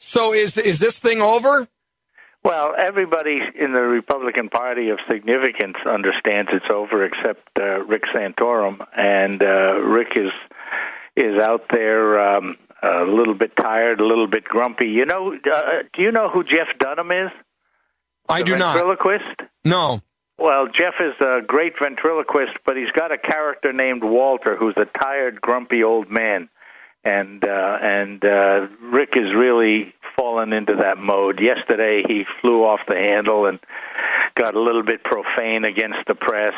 So is this thing over? Well, everybody in the Republican Party of significance understands it's over, except Rick Santorum, and Rick is out there a little bit tired, a little bit grumpy. You know, do you know who Jeff Dunham is? I do not. Ventriloquist? No. Well, Jeff is a great ventriloquist, but he's got a character named Walter, who's a tired, grumpy old man. And Rick is really fallen into that mode. Yesterday, he flew off the handle and got a little bit profane against the press.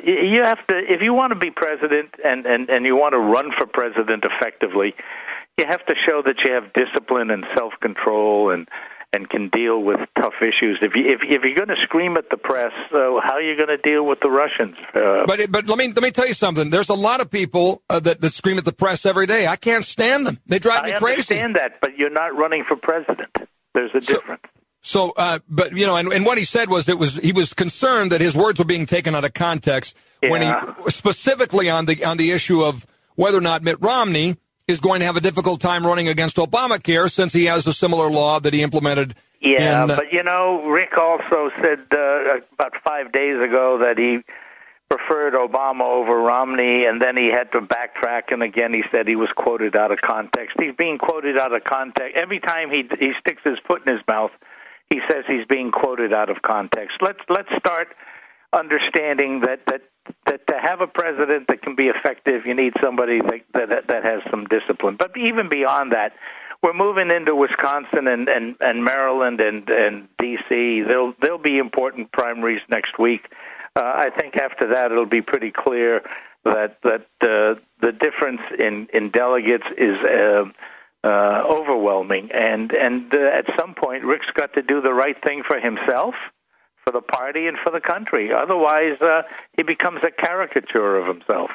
You have to, if you want to be president and you want to run for president effectively, you have to show that you have discipline and self-control and can deal with tough issues. If you're going to scream at the press, so how are you going to deal with the Russians? But let me tell you something. There's a lot of people that scream at the press every day. I can't stand them. They drive me crazy. I understand that, but you're not running for president. There's a difference. So, but you know, and what he said was he was concerned that his words were being taken out of context when he specifically on the issue of whether or not Mitt Romney is going to have a difficult time running against Obamacare since he has a similar law that he implemented. Yeah, but, you know, Rick also said about 5 days ago that he preferred Obama over Romney, and then he had to backtrack, and again he said he was quoted out of context. He's being quoted out of context. Every time he sticks his foot in his mouth, he says he's being quoted out of context. Let's start understanding that to have a president that can be effective, you need somebody that has some discipline. But even beyond that, we're moving into Wisconsin and Maryland and D.C. There'll be important primaries next week. I think after that it'll be pretty clear that the difference in delegates is overwhelming. And at some point, Rick's got to do the right thing for himself, for the party, and for the country. Otherwise, he becomes a caricature of himself.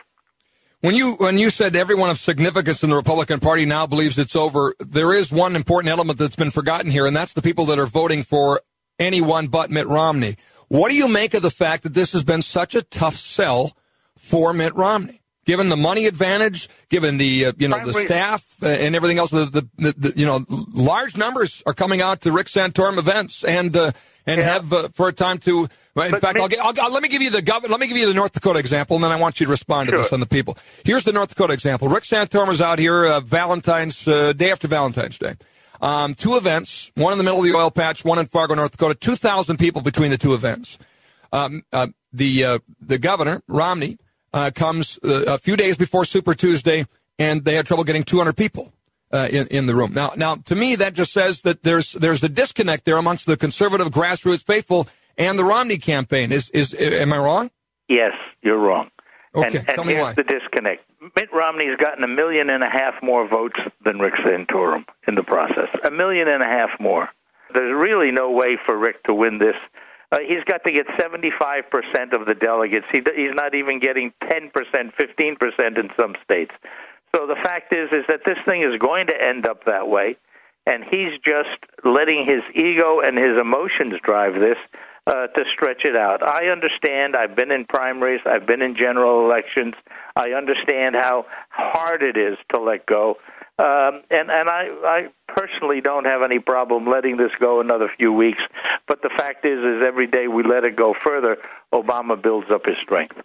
When you said everyone of significance in the Republican Party now believes it's over, there is one important element that's been forgotten here, and that's the people that are voting for anyone but Mitt Romney. What do you make of the fact that this has been such a tough sell for Mitt Romney? Given the money advantage, given the the staff and everything else, the large numbers are coming out to Rick Santorum events and have for a time to. In fact, let me give you the North Dakota example, and then I want you to respond to this on the people. Here's the North Dakota example. Rick Santorum is out here day after Valentine's Day. 2 events, one in the middle of the oil patch, one in Fargo, North Dakota. 2,000 people between the 2 events. The governor, Romney, comes a few days before Super Tuesday, and they had trouble getting 200 people in the room. Now, to me, that just says that there's a disconnect there amongst the conservative grassroots faithful and the Romney campaign. Am I wrong? Yes, you're wrong. Okay, and tell me here's why. The disconnect. Mitt Romney's gotten 1.5 million more votes than Rick Santorum in the process. 1.5 million more. There's really no way for Rick to win this. He's got to get 75% of the delegates. He's not even getting 10%, 15% in some states. So the fact is that this thing is going to end up that way, and he's just letting his ego and his emotions drive this to stretch it out. I understand. I've been in primaries. I've been in general elections. I understand how hard it is to let go. And I personally don't have any problem letting this go another few weeks. But the fact is every day we let it go further, Obama builds up his strength.